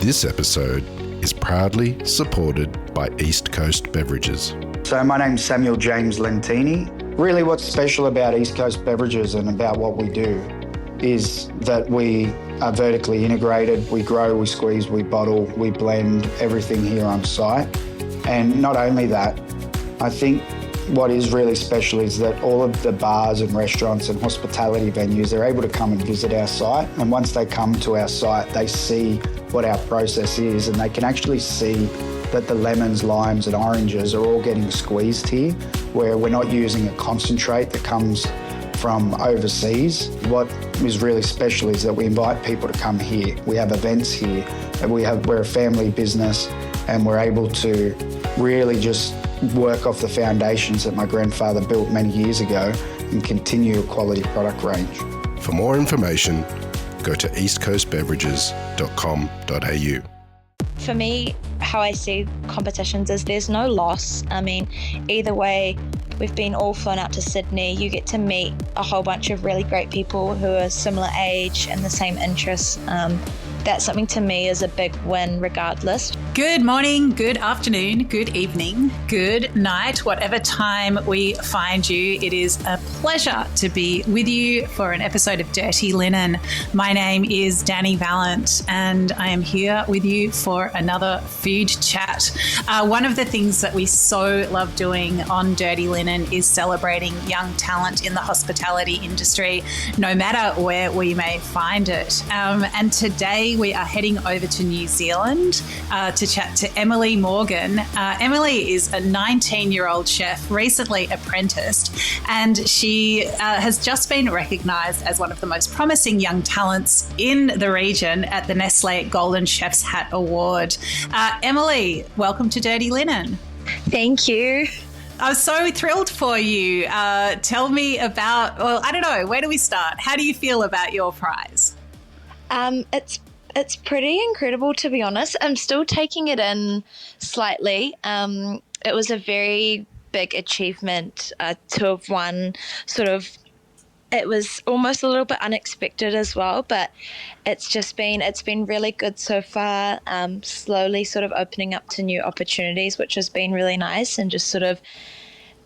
This episode is proudly supported by East Coast Beverages. So my name's Samuel James Lentini. Really what's special about East Coast Beverages and about what we do is that we are vertically integrated. We grow, we squeeze, we bottle, we blend everything here on site. And not only that, I think what is really special is that all of the bars and restaurants and hospitality venues, they're able to come and visit our site. And once they come to our site, they see what our process is and they can actually see that the lemons, limes and oranges are all getting squeezed here, where we're not using a concentrate that comes from overseas. What is really special is that we invite people to come here. We have events here, and we're a family business, and we're able to really just work off the foundations that my grandfather built many years ago and continue a quality product range. For more information, go to eastcoastbeverages.com.au. For me, how I see competitions is there's no loss. I mean, either way, we've been all flown out to Sydney. You get to meet a whole bunch of really great people who are similar age and the same interests. That's something to me is a big win regardless. Good morning, good afternoon, good evening, good night, whatever time we find you. It is a pleasure to be with you for an episode of Dirty Linen. My name is Dani Valent and I am here with you for another food chat. One of the things that we so love doing on Dirty Linen is celebrating young talent in the hospitality industry, no matter where we may find it. And today we are heading over to New Zealand to chat to Emily Morgan. Emily is a 19-year-old chef, recently apprenticed, and she has just been recognised as one of the most promising young talents in the region at the Nestle Golden Chef's Hat Award. Emily, welcome to Dirty Linen. Thank you. I'm so thrilled for you. Tell me about, well, I don't know, where do we start? How do you feel about your prize? It's pretty incredible, to be honest. I'm still taking it in slightly. It was a very big achievement to have won. It was almost a little bit unexpected as well, but it's been really good so far. Slowly sort of opening up to new opportunities, which has been really nice, and just sort of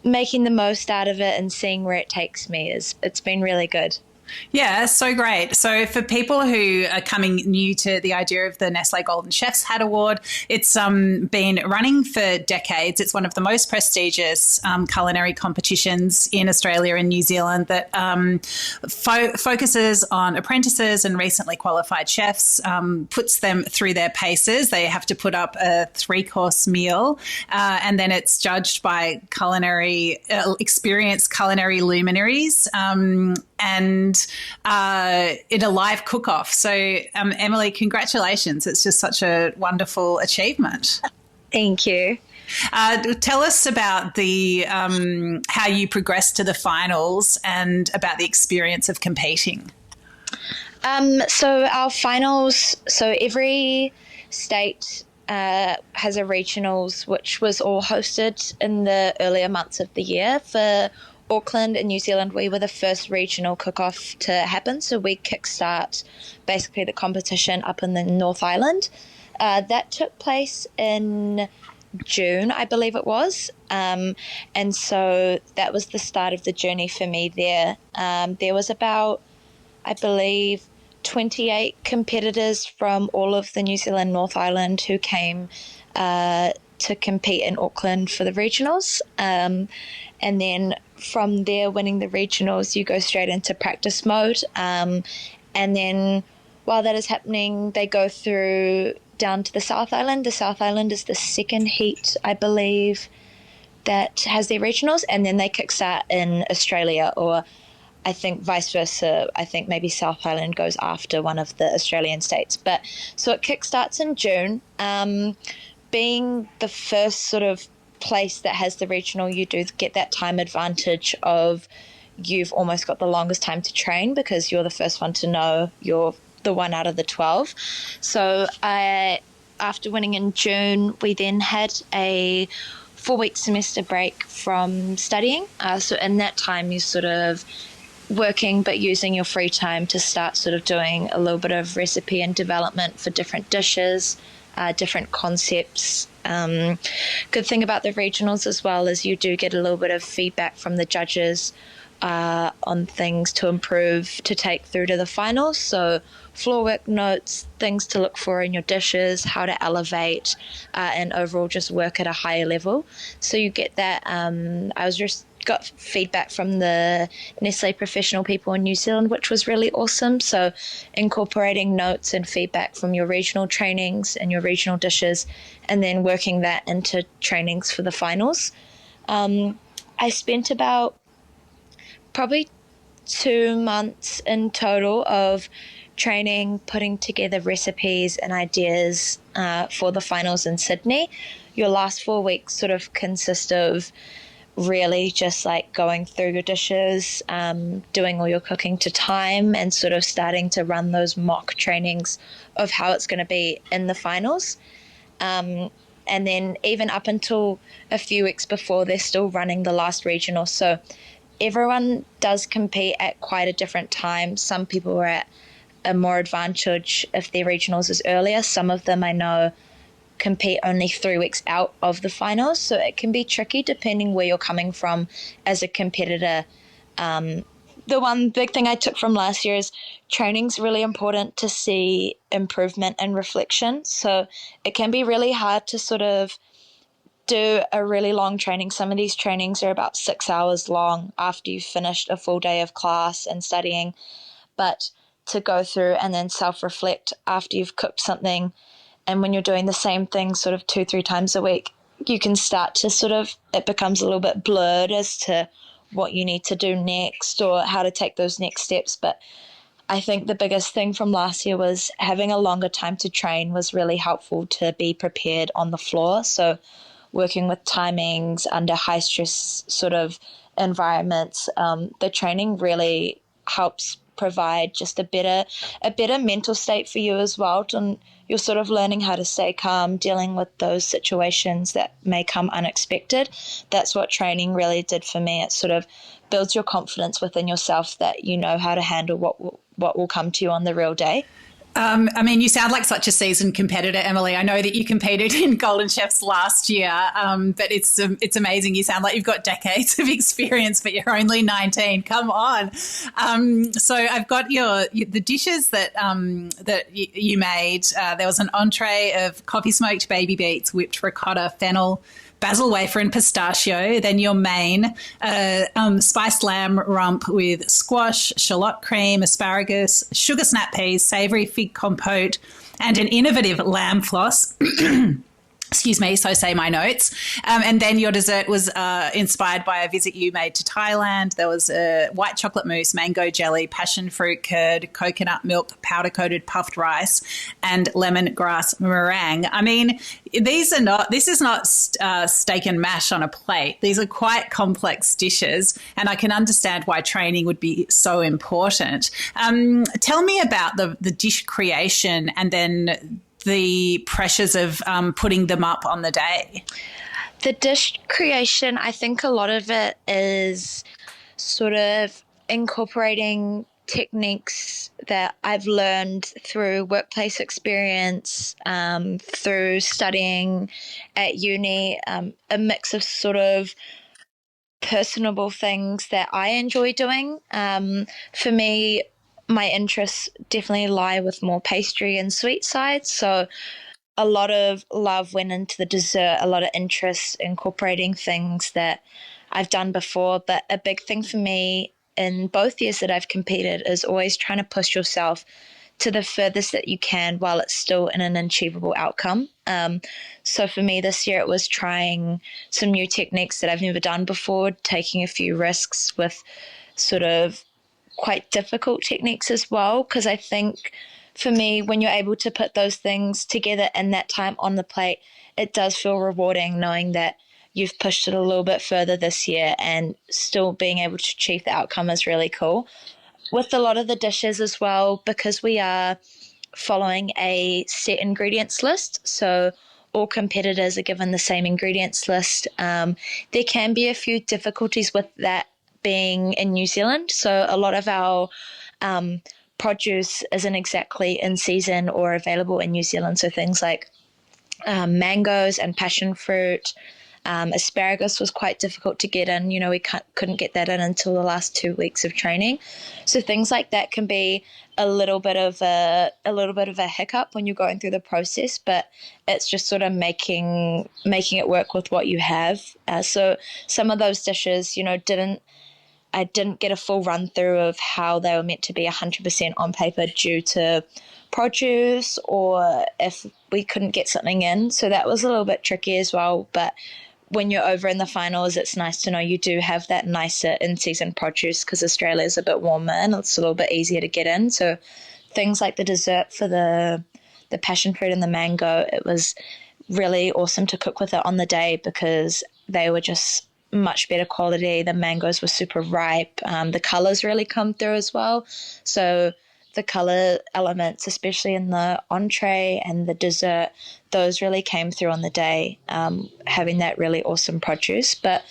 making the most out of it and seeing where it takes me. It's been really good. Yeah, so great. So for people who are coming new to the idea of the Nestle Golden Chef's Hat Award, it's been running for decades. It's one of the most prestigious culinary competitions in Australia and New Zealand that focuses on apprentices and recently qualified chefs, puts them through their paces. They have to put up a 3-course meal and then it's judged by experienced culinary luminaries and in a live cook-off. So, Emily, congratulations. It's just such a wonderful achievement. Thank you. Tell us about the how you progressed to the finals and about the experience of competing. So our finals, so every state has a regionals, which was all hosted in the earlier months of the year. For Auckland and New Zealand, we were the first regional cook-off to happen, so we kickstart basically the competition up in the North Island. That took place in June, I believe it was, and so that was the start of the journey for me there. There was about, I believe, 28 competitors from all of the New Zealand North Island who came to compete in Auckland for the regionals, and then from there, winning the regionals, you go straight into practice mode. And then while that is happening, they go through down to the South Island. The South Island is the second heat, I believe, that has their regionals. And then they kickstart in Australia, or I think vice versa. I think maybe South Island goes after one of the Australian states. But so it kickstarts in June. Being the first sort of place that has the regional, you do get that time advantage of you've almost got the longest time to train because you're the first one to know you're the one out of the 12. So after winning in June, we then had a 4-week semester break from studying. So in that time, you sort of working but using your free time to start sort of doing a little bit of recipe and development for different dishes, different concepts. Good thing about the regionals as well is you do get a little bit of feedback from the judges on things to improve to take through to the finals. So floor work notes, things to look for in your dishes, how to elevate, and overall just work at a higher level. So you get that. I was just got feedback from the Nestle professional people in New Zealand, which was really awesome. So incorporating notes and feedback from your regional trainings and your regional dishes, and then working that into trainings for the finals. I spent about probably 2 months in total of training, putting together recipes and ideas for the finals in Sydney. Your last 4 weeks sort of consist of really just like going through your dishes, doing all your cooking to time, and sort of starting to run those mock trainings of how it's going to be in the finals. And then even up until a few weeks before, they're still running the last regional. So everyone does compete at quite a different time. Some people are at a more advantage if their regionals is earlier. Some of them I know compete only 3 weeks out of the finals, so it can be tricky depending where you're coming from as a competitor. The one big thing I took from last year is training's really important to see improvement and reflection. So it can be really hard to sort of do a really long training. Some of these trainings are about 6 hours long after you've finished a full day of class and studying, but to go through and then self-reflect after you've cooked something, and when you're doing the same thing sort of 2-3 times a week, you can start to sort of, it becomes a little bit blurred as to what you need to do next or how to take those next steps. But I think the biggest thing from last year was having a longer time to train was really helpful to be prepared on the floor. So working with timings under high stress sort of environments, the training really helps provide just a better mental state for you as well. And you're sort of learning how to stay calm, dealing with those situations that may come unexpected. That's what training really did for me. It sort of builds your confidence within yourself that you know how to handle what will come to you on the real day. I mean, you sound like such a seasoned competitor, Emily. I know that you competed in Golden Chefs last year, but it's amazing. You sound like you've got decades of experience, but you're only 19. Come on. So I've got the dishes that you made. There was an entree of coffee smoked baby beets, whipped ricotta, fennel, basil wafer and pistachio. Then your main, spiced lamb rump with squash, shallot cream, asparagus, sugar snap peas, savoury fig compote, and an innovative lamb floss. Excuse me, so say my notes. And then your dessert was inspired by a visit you made to Thailand. There was a white chocolate mousse, mango jelly, passion fruit curd, coconut milk, powder-coated puffed rice, and lemongrass meringue. I mean, this is not steak and mash on a plate. These are quite complex dishes, and I can understand why training would be so important. Tell me about the dish creation and then the pressures of putting them up on the day. The dish creation, I think a lot of it is sort of incorporating techniques that I've learned through workplace experience, through studying at uni, a mix of sort of personable things that I enjoy doing. For me, my interests definitely lie with more pastry and sweet sides. So a lot of love went into the dessert, a lot of interest incorporating things that I've done before. But a big thing for me in both years that I've competed is always trying to push yourself to the furthest that you can while it's still in an achievable outcome. So for me this year, it was trying some new techniques that I've never done before, taking a few risks with sort of quite difficult techniques as well, because I think for me, when you're able to put those things together in that time on the plate, it does feel rewarding knowing that you've pushed it a little bit further this year and still being able to achieve the outcome is really cool. With a lot of the dishes as well, because we are following a set ingredients list, so all competitors are given the same ingredients list. There can be a few difficulties with that being in New Zealand. So a lot of our produce isn't exactly in season or available in New Zealand. So things like mangoes and passion fruit. Asparagus was quite difficult to get in. We couldn't get that in until the last 2 weeks of training. So things like that can be a little bit of a hiccup when you're going through the process, but it's just sort of making it work with what you have. So some of those dishes, I didn't get a full run through of how they were meant to be 100% on paper due to produce, or if we couldn't get something in. So that was a little bit tricky as well. But when you're over in the finals, it's nice to know you do have that nicer in-season produce, because Australia is a bit warmer and it's a little bit easier to get in. So things like the dessert for the passion fruit and the mango, it was really awesome to cook with it on the day because they were just much better quality. The mangoes were super ripe. The colours really come through as well. So the colour elements, especially in the entree and the dessert, those really came through on the day, having that really awesome produce. But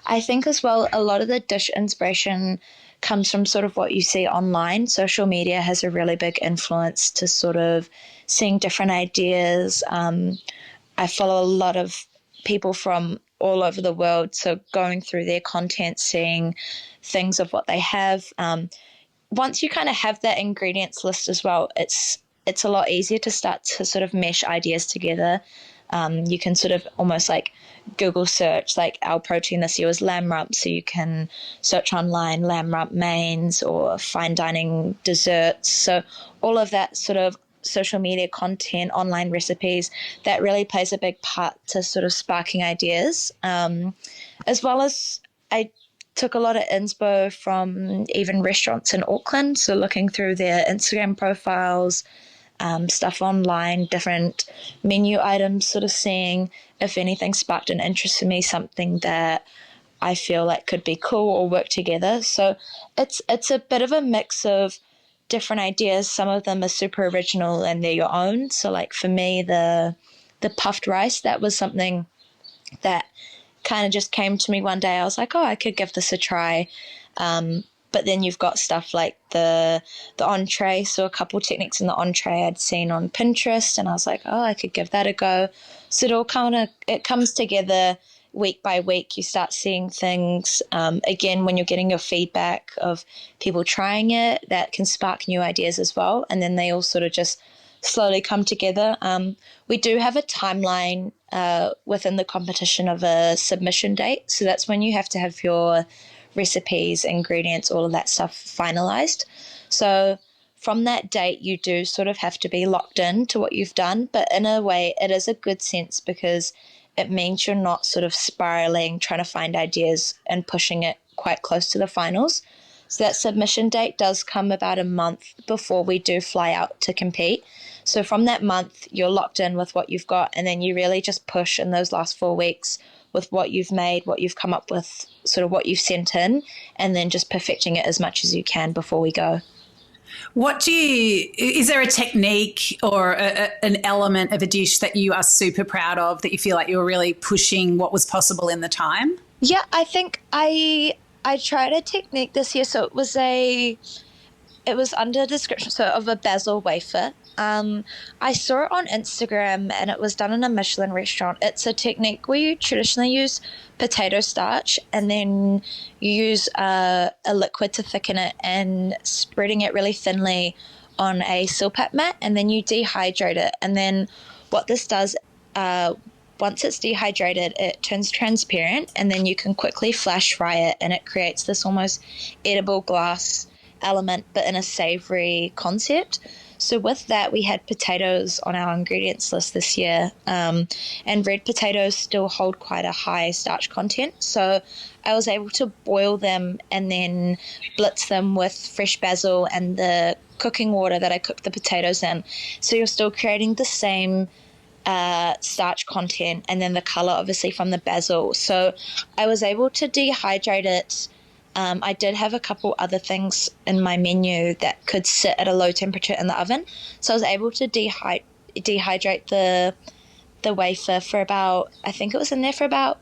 I think as well, a lot of the dish inspiration comes from sort of what you see online. Social media has a really big influence to sort of seeing different ideas. I follow a lot of people from all over the world, so going through their content, seeing things of what they have. Once you kind of have that ingredients list as well, it's a lot easier to start to sort of mesh ideas together. You can sort of almost like Google search, like our protein this year was lamb rump, so you can search online lamb rump mains or fine dining desserts. So all of that sort of social media content, online recipes, that really plays a big part to sort of sparking ideas. As well as I took a lot of inspo from even restaurants in Auckland, so looking through their Instagram profiles, stuff online, different menu items, sort of seeing if anything sparked an interest in me, something that I feel like could be cool or work together. So it's a bit of a mix of different ideas. Some of them are super original and they're your own. So like for me, the puffed rice, that was something that kind of just came to me one day. I was like, oh, I could give this a try. But then you've got stuff like the entree. So a couple techniques in the entree I'd seen on Pinterest, and I was like, oh, I could give that a go. So it comes together week by week. You start seeing things. Again, when you're getting your feedback of people trying it, that can spark new ideas as well. And then they all sort of just slowly come together. We do have a timeline within the competition of a submission date. So that's when you have to have your recipes, ingredients, all of that stuff finalized. So from that date, you do sort of have to be locked in to what you've done. But in a way, it is a good sense because it means you're not sort of spiraling, trying to find ideas and pushing it quite close to the finals. So that submission date does come about a month before we do fly out to compete. So from that month, you're locked in with what you've got, and then you really just push in those last 4 weeks with what you've made, what you've come up with, sort of what you've sent in, and then just perfecting it as much as you can before we go. Is there a technique or an element of a dish that you are super proud of, that you feel like you're really pushing what was possible in the time? Yeah, I think I tried a technique this year. So it was under description, so of a basil wafer. I saw it on Instagram and it was done in a Michelin restaurant. It's a technique where you traditionally use potato starch and then you use a liquid to thicken it and spreading it really thinly on a silpat mat, and then you dehydrate it. And then what this does, once it's dehydrated, it turns transparent, and then you can quickly flash fry it, and it creates this almost edible glass element, but in a savory concept. So with that, we had potatoes on our ingredients list this year, and red potatoes still hold quite a high starch content. So I was able to boil them and then blitz them with fresh basil and the cooking water that I cooked the potatoes in. So you're still creating the same starch content and then the color obviously from the basil. So I was able to dehydrate it. I did have a couple other things in my menu that could sit at a low temperature in the oven. So I was able to dehydrate the wafer for about, I think it was in there for about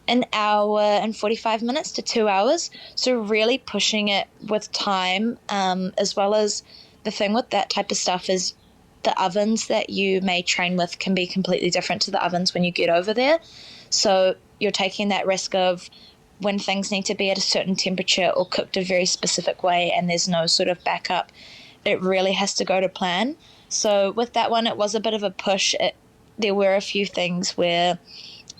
an hour and 45 minutes to 2 hours. So really pushing it with time, as well as the thing with that type of stuff is the ovens that you may train with can be completely different to the ovens when you get over there. So you're taking that risk of when things need to be at a certain temperature or cooked a very specific way and there's no sort of backup, it really has to go to plan. So with that one, it was a bit of a push. There were a few things where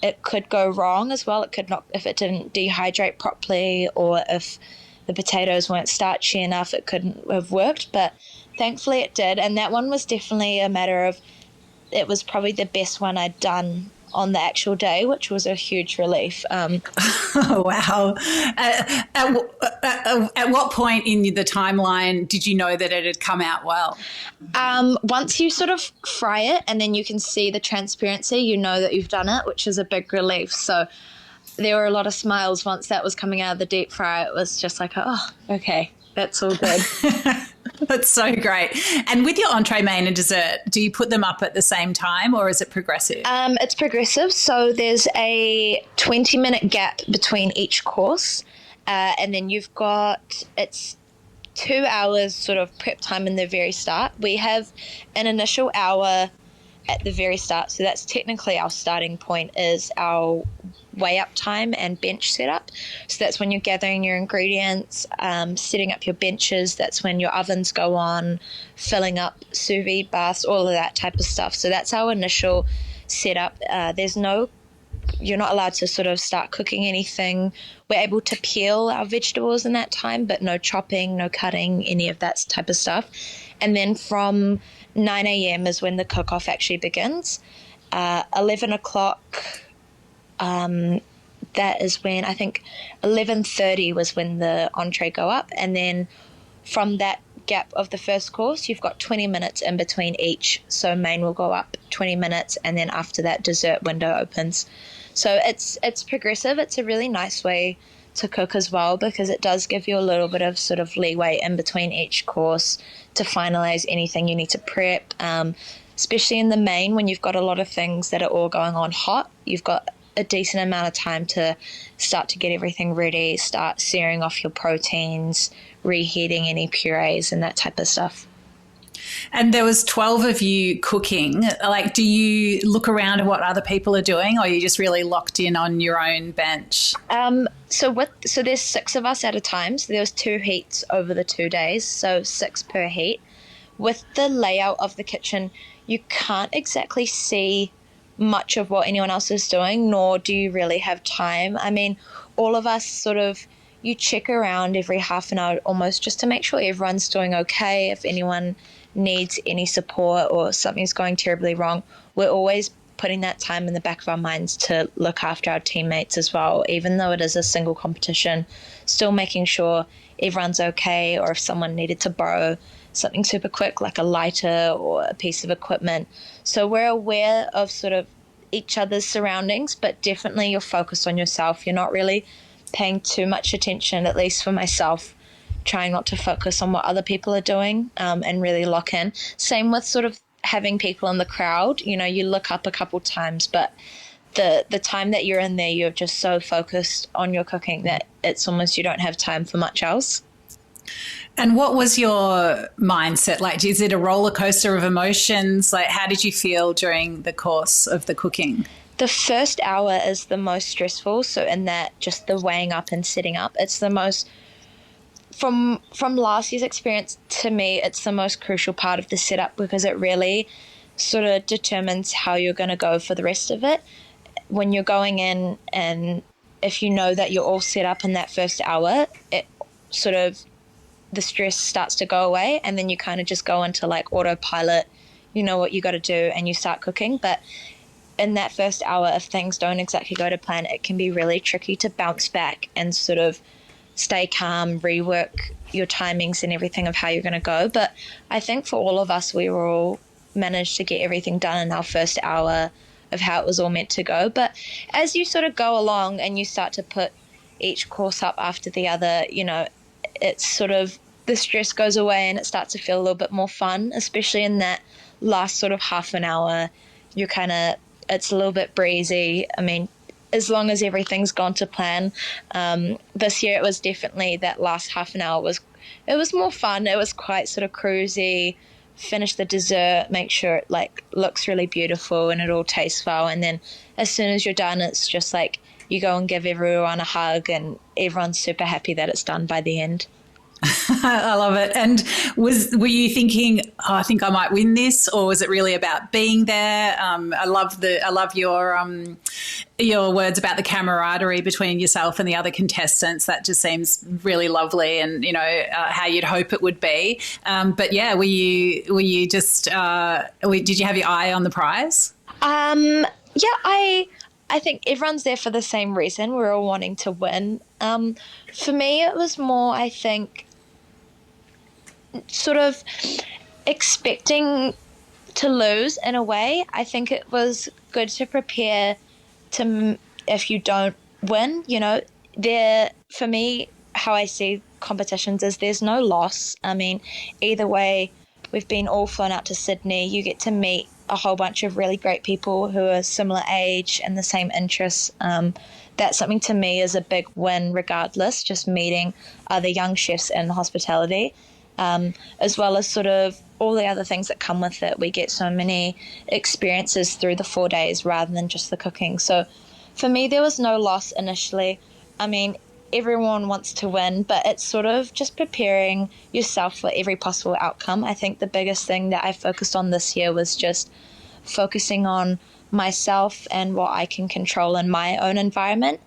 it could go wrong as well. It could not, if it didn't dehydrate properly or if the potatoes weren't starchy enough, it couldn't have worked. But thankfully it did. And that one was definitely a matter of, it was probably the best one I'd done on the actual day, which was a huge relief. Oh, wow. At what point in the timeline did you know that it had come out well? Once you sort of fry it and then you can see the transparency, you know that you've done it, which is a big relief. So there were a lot of smiles once that was coming out of the deep fryer. It was just like, oh, okay, that's all good. That's so great. And with your entree, main and dessert, do you put them up at the same time or is it progressive? It's progressive. So there's a 20-minute gap between each course. And then you've got, it's 2 hours sort of prep time in the very start. We have an initial hour at the very start. So that's technically our starting point, is our weigh up time and bench setup. So that's when you're gathering your ingredients, setting up your benches. That's when your ovens go on, filling up sous vide baths, all of that type of stuff. So that's our initial setup. You're not allowed to sort of start cooking anything. We're able to peel our vegetables in that time, but no chopping, no cutting, any of that type of stuff. And then from 9 a.m. is when the cook-off actually begins. 11 o'clock, that is when, I think 11:30 was when the entree go up. And then from that gap of the first course, you've got 20 minutes in between each. So main will go up 20 minutes, and then after that dessert window opens. So it's progressive. It's a really nice way to cook as well, because it does give you a little bit of sort of leeway in between each course to finalize anything you need to prep, especially in the main when you've got a lot of things that are all going on hot. You've got a decent amount of time to start to get everything ready, start searing off your proteins, reheating any purees and that type of stuff. And there was 12 of you cooking. Like, do you look around at what other people are doing, or are you just really locked in on your own bench? So there's 6 of us at a time. So there was 2 heats over the 2 days, so 6 per heat. With the layout of the kitchen, you can't exactly see much of what anyone else is doing, nor do you really have time. I mean, all of us sort of, you check around every half an hour almost just to make sure everyone's doing okay. If anyone needs any support or something's going terribly wrong, we're always putting that time in the back of our minds to look after our teammates as well, even though it is a single competition, still making sure everyone's okay, or if someone needed to borrow something super quick like a lighter or a piece of equipment. So we're aware of sort of each other's surroundings, but definitely you're focused on yourself. You're not really paying too much attention, at least for myself, trying not to focus on what other people are doing, and really lock in. Same with sort of having people in the crowd. You know, you look up a couple times, but the time that you're in there, you're just so focused on your cooking that it's almost you don't have time for much else. And what was your mindset like? Is it a roller coaster of emotions? Like, how did you feel during the course of the cooking? The first hour is the most stressful. So in that, just the weighing up and setting up, it's the most, from last year's experience, to me, it's the most crucial part of the setup, because it really sort of determines how you're going to go for the rest of it. When you're going in, and if you know that you're all set up in that first hour, it sort of, the stress starts to go away, and then you kind of just go into like autopilot. You know what you got to do, and you start cooking. But in that first hour, if things don't exactly go to plan, it can be really tricky to bounce back and sort of stay calm, rework your timings and everything of how you're going to go. But I think for all of us, we were all managed to get everything done in our first hour of how it was all meant to go. But as you sort of go along and you start to put each course up after the other, you know, it's sort of, the stress goes away and it starts to feel a little bit more fun, especially in that last sort of half an hour. You're kind of, it's a little bit breezy. I mean, as long as everything's gone to plan. This year it was definitely that last half an hour it was more fun. It was quite sort of cruisy. Finish the dessert, make sure it like looks really beautiful and it all tastes well, and then as soon as you're done, it's just like you go and give everyone a hug and everyone's super happy that it's done by the end. I love it. And were you thinking, oh, I think I might win this, or was it really about being there? I love your words about the camaraderie between yourself and the other contestants. That just seems really lovely, and how you'd hope it would be. But yeah, were you just did you have your eye on the prize? Yeah, I think everyone's there for the same reason. We're all wanting to win. For me, it was more, I think, sort of expecting to lose in a way. I think it was good to prepare to if you don't win. For me, how I see competitions is there's no loss. I mean, either way, we've been all flown out to Sydney. You get to meet a whole bunch of really great people who are similar age and the same interests. That's something to me is a big win regardless, just meeting other young chefs in hospitality, as well as sort of all the other things that come with it. We get so many experiences through the 4 days rather than just the cooking. So for me, there was no loss initially. I mean, everyone wants to win, but it's sort of just preparing yourself for every possible outcome. I think the biggest thing that I focused on this year was just focusing on myself and what I can control in my own environment.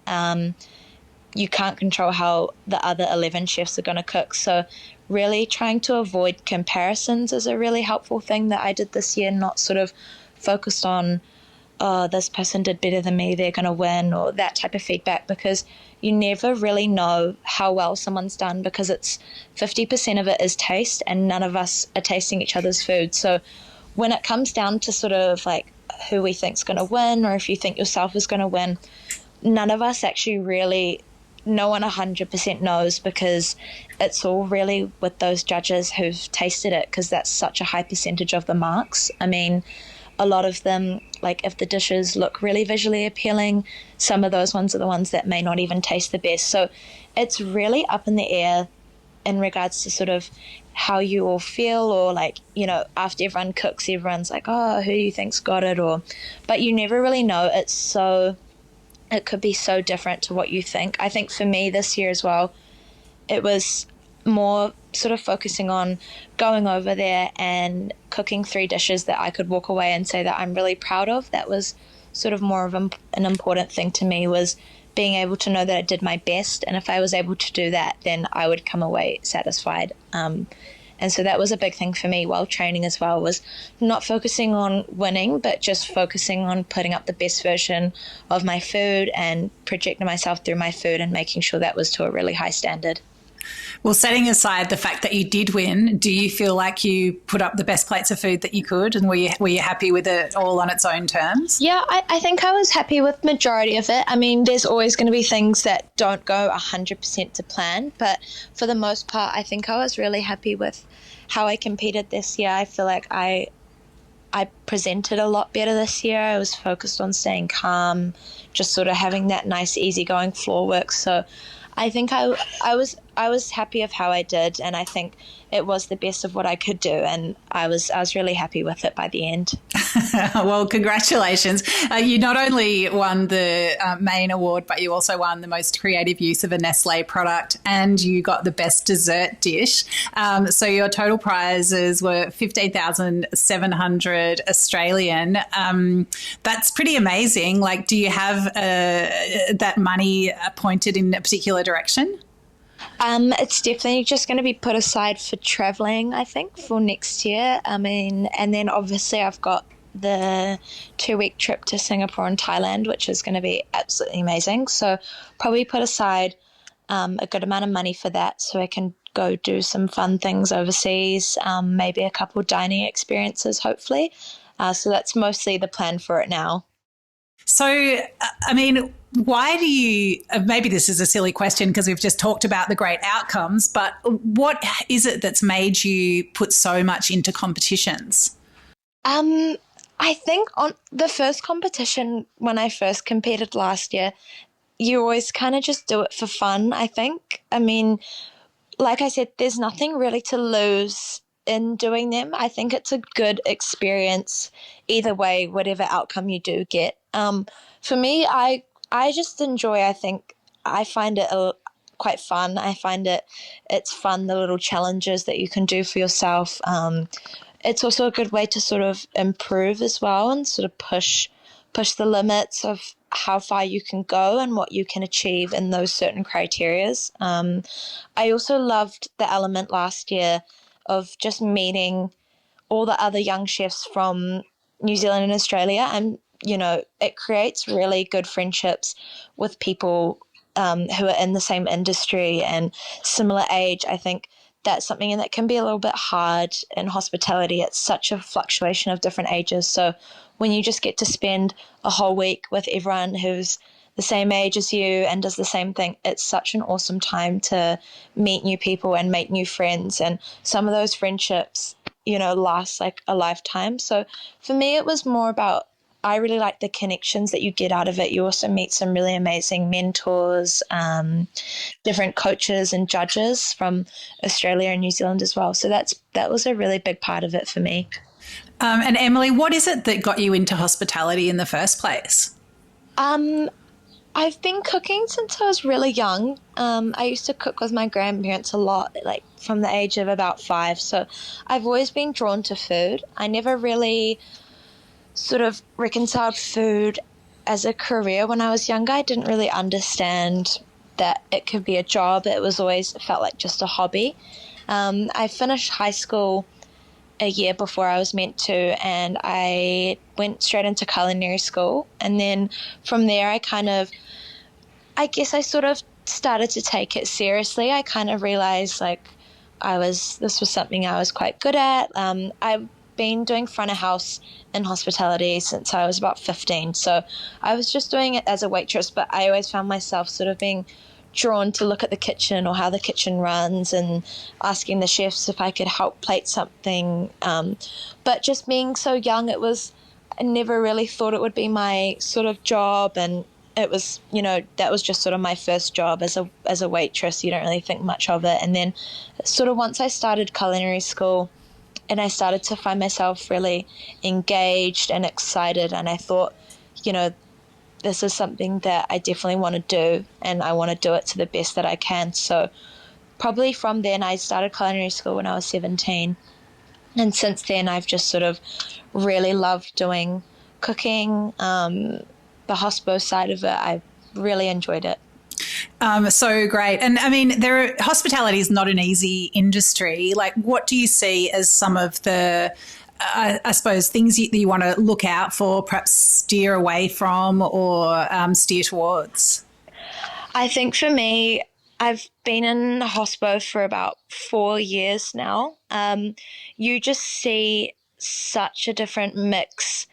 You can't control how the other 11 chefs are going to cook. So really trying to avoid comparisons is a really helpful thing that I did this year, not sort of focused on, oh, this person did better than me, they're going to win, or that type of feedback, because you never really know how well someone's done, because it's 50% of it is taste and none of us are tasting each other's food. So when it comes down to sort of like who we think's going to win, or if you think yourself is going to win, none of us actually really, no one 100% knows, because it's all really with those judges who've tasted it, because that's such a high percentage of the marks. I mean, a lot of them, like if the dishes look really visually appealing, some of those ones are the ones that may not even taste the best. So it's really up in the air in regards to sort of how you all feel, or like, after everyone cooks, everyone's like, oh, who do you think's got it? But you never really know. It could be so different to what you think. I think for me this year as well, it was more sort of focusing on going over there and cooking 3 dishes that I could walk away and say that I'm really proud of. That was sort of more of an important thing to me, was being able to know that I did my best. And if I was able to do that, then I would come away satisfied. And so that was a big thing for me while training as well, was not focusing on winning, but just focusing on putting up the best version of my food and projecting myself through my food and making sure that was to a really high standard. Well, setting aside the fact that you did win, do you feel like you put up the best plates of food that you could, and were you happy with it all on its own terms? Yeah, I think I was happy with majority of it. I mean, there's always going to be things that don't go 100% to plan, but for the most part, I think I was really happy with how I competed this year. I feel like I presented a lot better this year. I was focused on staying calm, just sort of having that nice, easygoing floor work. So I think I was happy of how I did, and I think it was the best of what I could do, and I was really happy with it by the end. Well, congratulations. You not only won the main award, but you also won the most creative use of a Nestle product, and you got the best dessert dish. So your total prizes were 15,700 Australian. That's pretty amazing. Like, do you have that money pointed in a particular direction? It's definitely just going to be put aside for traveling, I think, for next year. I mean, and then obviously I've got the 2-week trip to Singapore and Thailand, which is going to be absolutely amazing. So probably put aside a good amount of money for that, so I can go do some fun things overseas, maybe a couple of dining experiences, hopefully. So that's mostly the plan for it now. So, I mean, why do you, maybe this is a silly question because we've just talked about the great outcomes, but what is it that's made you put so much into competitions? I think on the first competition when I first competed last year, you always kind of just do it for fun, I think. I mean, like I said, there's nothing really to lose in doing them. I think it's a good experience either way, whatever outcome you do get. For me, I just enjoy. I think I find it quite fun. I find it's fun, the little challenges that you can do for yourself. It's also a good way to sort of improve as well and sort of push the limits of how far you can go and what you can achieve in those certain criterias. I also loved the element last year of just meeting all the other young chefs from New Zealand and Australia, and it creates really good friendships with people who are in the same industry and similar age. I think that's something that can be a little bit hard in hospitality. It's such a fluctuation of different ages. So when you just get to spend a whole week with everyone who's the same age as you and does the same thing, it's such an awesome time to meet new people and make new friends. And some of those friendships, last like a lifetime. So for me, it was more about, I really like the connections that you get out of it. You also meet some really amazing mentors, different coaches and judges from Australia and New Zealand as well. So that was a really big part of it for me. And Emily, what is it that got you into hospitality in the first place? I've been cooking since I was really young. I used to cook with my grandparents a lot, like from the age of about 5. So I've always been drawn to food. I never really sort of reconciled food as a career when I was younger. I didn't really understand that it could be a job. It felt like just a hobby. I finished high school a year before I was meant to, and I went straight into culinary school. And then from there, I guess I sort of started to take it seriously. I kind of realized this was something I was quite good at. I've been doing front of house in hospitality since I was about 15. So I was just doing it as a waitress, but I always found myself sort of being drawn to look at the kitchen or how the kitchen runs and asking the chefs if I could help plate something. But just being so young, I never really thought it would be my sort of job. And it was, that was just sort of my first job as a waitress. You don't really think much of it. And then sort of once I started culinary school and I started to find myself really engaged and excited, and I thought, this is something that I definitely want to do, and I want to do it to the best that I can. So probably from then, I started culinary school when I was 17. And since then, I've just sort of really loved doing cooking, the hospo side of it. I really enjoyed it. So great. And I mean, hospitality is not an easy industry. Like, what do you see as some of the, I suppose, things that you want to look out for, perhaps steer away from or steer towards? I think for me, I've been in hospo for about 4 years now. You just see such a different mix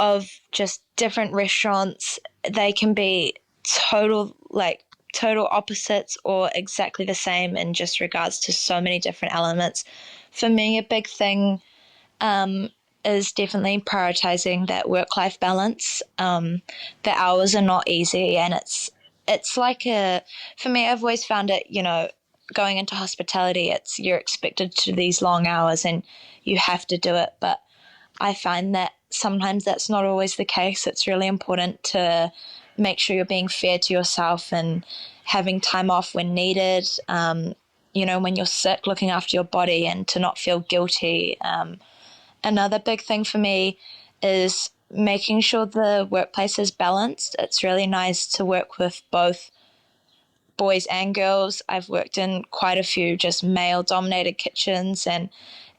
of just different restaurants. They can be total opposites or exactly the same in just regards to so many different elements. For me, a big thing is definitely prioritizing that work-life balance. The hours are not easy, and it's like for me, I've always found it, going into hospitality, you're expected to do these long hours and you have to do it. But I find that sometimes that's not always the case. It's really important to make sure you're being fair to yourself and having time off when needed, when you're sick, looking after your body and to not feel guilty. Another big thing for me is making sure the workplace is balanced. It's really nice to work with both boys and girls. I've worked in quite a few just male-dominated kitchens, and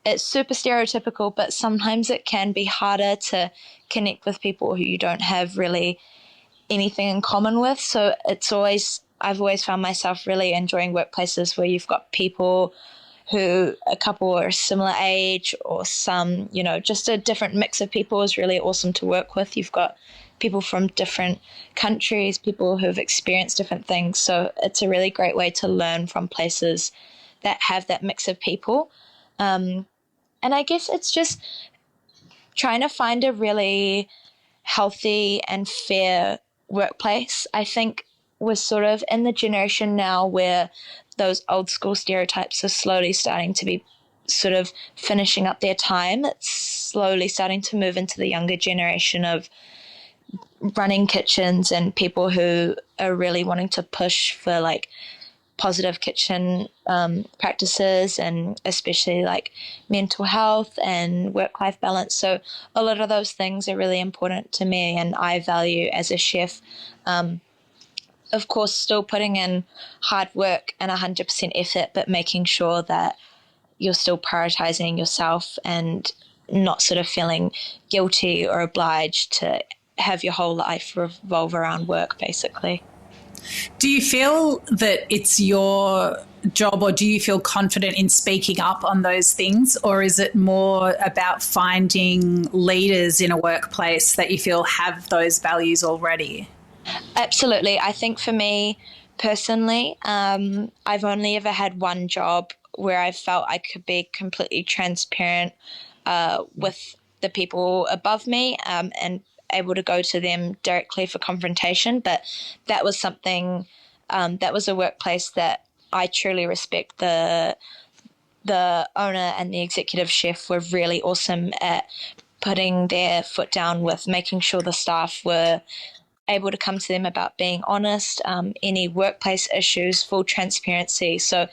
it's super stereotypical, but sometimes it can be harder to connect with people who you don't have really anything in common with. So I've always found myself really enjoying workplaces where you've got people who a couple are similar age or some, just a different mix of people is really awesome to work with. You've got people from different countries, people who have experienced different things. So it's a really great way to learn from places that have that mix of people. And I guess it's just trying to find a really healthy and fair workplace. I think we're sort of in the generation now where those old school stereotypes are slowly starting to be sort of finishing up their time. It's slowly starting to move into the younger generation of running kitchens and people who are really wanting to push for like positive kitchen practices, and especially like mental health and work-life balance. So a lot of those things are really important to me and I value as a chef. Of course, still putting in hard work and 100% effort, but making sure that you're still prioritizing yourself and not sort of feeling guilty or obliged to have your whole life revolve around work, basically. Do you feel that it's your job, or do you feel confident in speaking up on those things, or is it more about finding leaders in a workplace that you feel have those values already? Absolutely. I think for me personally, I've only ever had one job where I felt I could be completely transparent with the people above me and able to go to them directly for confrontation. But that was something, that was a workplace that I truly respect. The owner and the executive chef were really awesome at putting their foot down with making sure the staff were able to come to them about being honest, any workplace issues, full transparency. So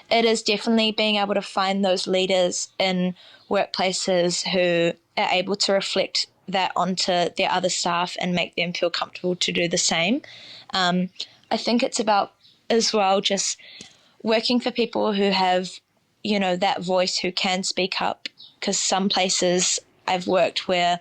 it is definitely being able to find those leaders in workplaces who are able to reflect that onto their other staff and make them feel comfortable to do the same. I think it's about as well just working for people who have, you know, that voice, who can speak up, because some places I've worked where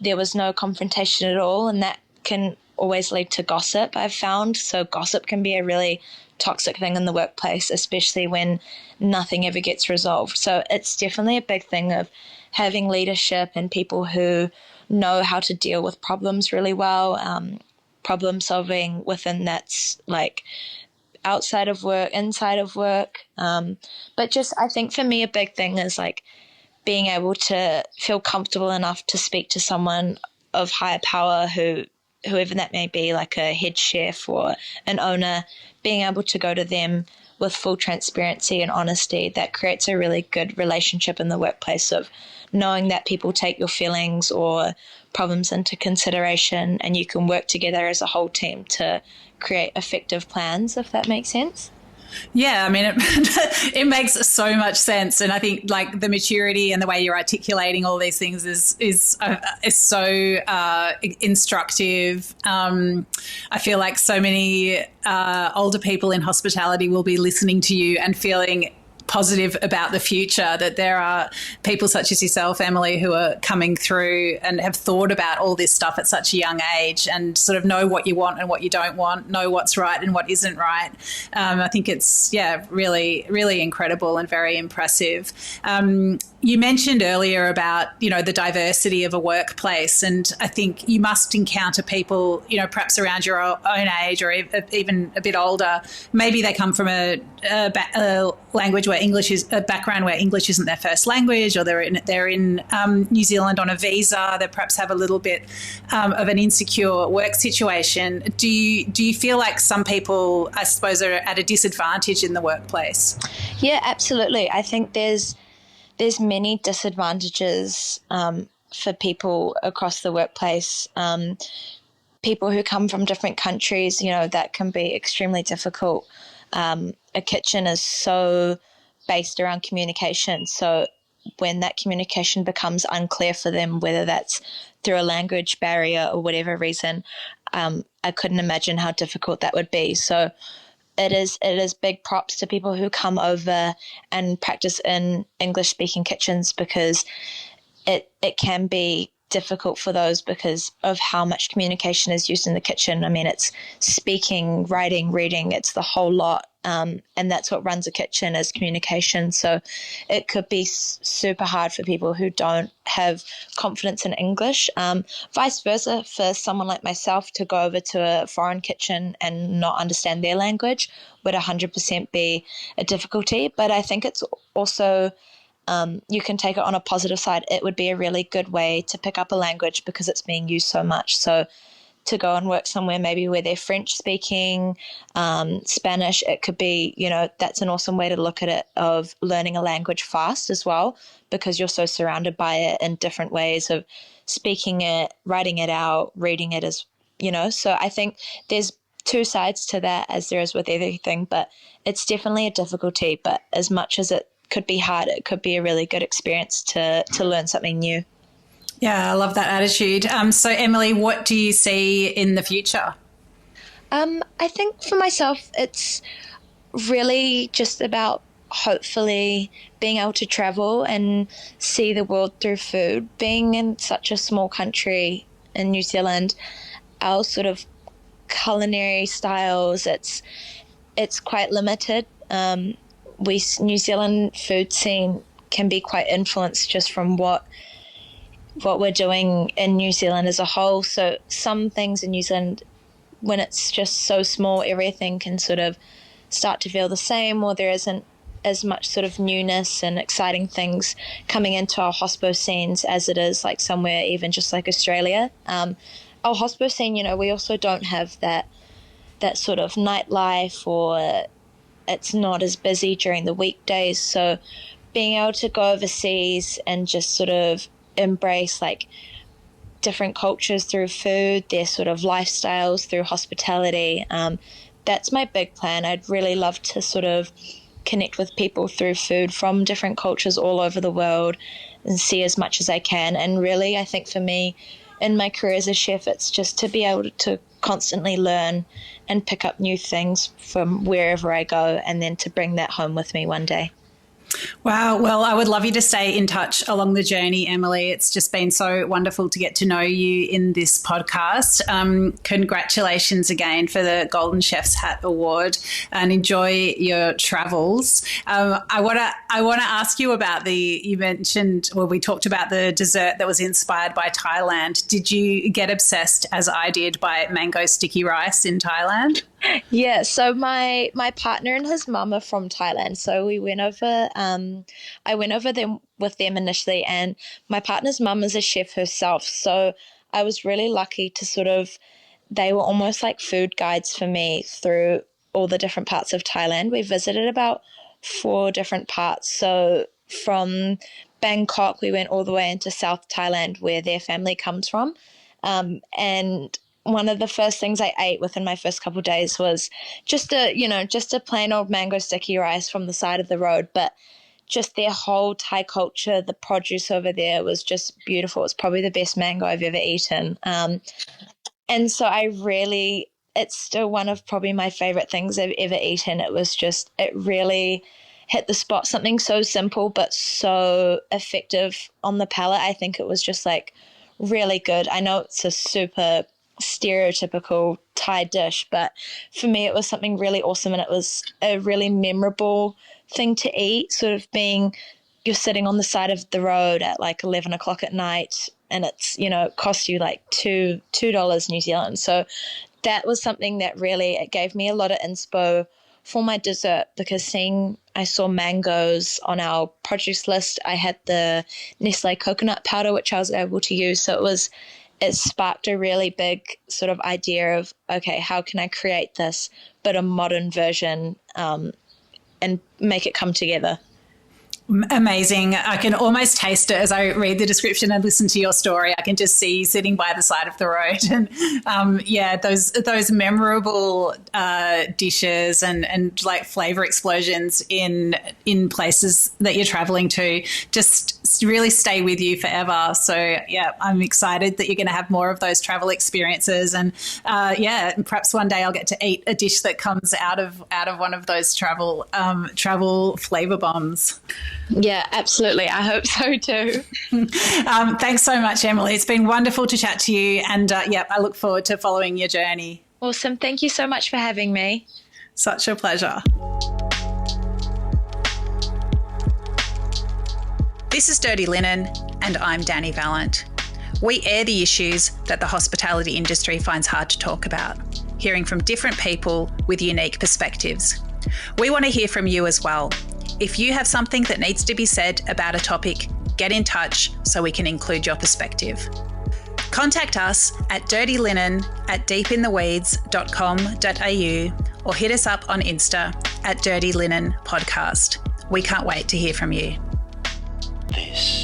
there was no confrontation at all, and that can always lead to gossip, I've found. So gossip can be a really toxic thing in the workplace, especially when nothing ever gets resolved. So it's definitely a big thing of having leadership and people who know how to deal with problems really well, problem solving within that's like outside of work, inside of work. But just, I think for me, a big thing is like being able to feel comfortable enough to speak to someone of higher power, whoever that may be, like a head chef or an owner, being able to go to them with full transparency and honesty. That creates a really good relationship in the workplace of knowing that people take your feelings or problems into consideration, and you can work together as a whole team to create effective plans, if that makes sense. Yeah, I mean, it makes so much sense, and I think like the maturity and the way you're articulating all these things is so instructive. I feel like so many older people in hospitality will be listening to you and feeling positive about the future, that there are people such as yourself, Emily, who are coming through and have thought about all this stuff at such a young age and sort of know what you want and what you don't want, know what's right and what isn't right. I think it's, really, really incredible and very impressive. You mentioned earlier about, the diversity of a workplace, and I think you must encounter people, perhaps around your own age or even a bit older. Maybe they come from a language where English is a background where English isn't their first language, or they're in New Zealand on a visa. They perhaps have a little bit of an insecure work situation. Do you feel like some people, I suppose, are at a disadvantage in the workplace? Yeah, absolutely. I think there's many disadvantages for people across the workplace. People who come from different countries, that can be extremely difficult. A kitchen is so based around communication. So when that communication becomes unclear for them, whether that's through a language barrier or whatever reason, I couldn't imagine how difficult that would be. So it is big props to people who come over and practice in English-speaking kitchens, because it can be difficult for those because of how much communication is used in the kitchen. I mean, it's speaking, writing, reading, it's the whole lot. And that's what runs a kitchen, is communication. So it could be super hard for people who don't have confidence in English. Vice versa, for someone like myself to go over to a foreign kitchen and not understand their language would 100% be a difficulty. But I think it's also you can take it on a positive side. It would be a really good way to pick up a language because it's being used so much. So to go and work somewhere maybe where they're French speaking, Spanish, it could be, that's an awesome way to look at it, of learning a language fast as well, because you're so surrounded by it in different ways of speaking it, writing it out, reading it as, so I think there's two sides to that, as there is with everything, but it's definitely a difficulty. But as much as it could be hard, it could be a really good experience to learn something new. Yeah, I love that attitude. So Emily, what do you see in the future? I think for myself, it's really just about hopefully being able to travel and see the world through food. Being in such a small country in New Zealand, our sort of culinary styles, it's quite limited. New Zealand food scene can be quite influenced just from what we're doing in New Zealand as a whole. So some things in New Zealand, when it's just so small, everything can sort of start to feel the same, or there isn't as much sort of newness and exciting things coming into our hospo scenes as it is like somewhere even just like Australia. Our hospo scene, we also don't have that sort of nightlife, or it's not as busy during the weekdays. So being able to go overseas and just sort of embrace like different cultures through food, their sort of lifestyles through hospitality, that's my big plan. I'd really love to sort of connect with people through food from different cultures all over the world and see as much as I can. And really, I think for me in my career as a chef, it's just to be able to constantly learn and pick up new things from wherever I go, and then to bring that home with me one day. Wow. Well, I would love you to stay in touch along the journey, Emily. It's just been so wonderful to get to know you in this podcast. Congratulations again for the Golden Chef's Hat Award, and enjoy your travels. I want to ask you about we talked about the dessert that was inspired by Thailand. Did you get obsessed, as I did, by mango sticky rice in Thailand? Yeah, so my partner and his mum are from Thailand, so we went over. I went over them with them initially, and my partner's mum is a chef herself, so I was really lucky to they were almost like food guides for me through all the different parts of Thailand. We visited about 4 different parts, so from Bangkok we went all the way into South Thailand, where their family comes from, and one of the first things I ate within my first couple of days was just a plain old mango sticky rice from the side of the road. But just their whole Thai culture, the produce over there was just beautiful. It's probably the best mango I've ever eaten. And so it's still one of probably my favorite things I've ever eaten. It really hit the spot. Something so simple but so effective on the palate. I think it was just like really good. I know it's a super stereotypical Thai dish, but for me it was something really awesome, and it was a really memorable thing to eat, sort of being you're sitting on the side of the road at like 11 o'clock at night, and it's it costs you like $2 New Zealand. So that was something that really, it gave me a lot of inspo for my dessert, because I saw mangoes on our produce list. I had the Nestle coconut powder, which I was able to use, so it sparked a really big sort of idea of, okay, how can I create this, but a modern version, and make it come together. Amazing. I can almost taste it as I read the description and listen to your story. I can just see you sitting by the side of the road, and those memorable dishes and like flavor explosions in places that you're traveling to just really stay with you forever. So yeah, I'm excited that you're going to have more of those travel experiences, and perhaps one day I'll get to eat a dish that comes out of one of those travel flavor bombs. Yeah, absolutely. I hope so too. Thanks so much, Emily. It's been wonderful to chat to you, and I look forward to following your journey. Awesome. Thank you so much for having me. Such a pleasure. This is Dirty Linen, and I'm Dani Valent. We air the issues that the hospitality industry finds hard to talk about, hearing from different people with unique perspectives. We want to hear from you as well. If you have something that needs to be said about a topic, get in touch so we can include your perspective. Contact us at dirtylinen@deepintheweeds.com.au or hit us up on Insta at Dirty Linen Podcast. We can't wait to hear from you. This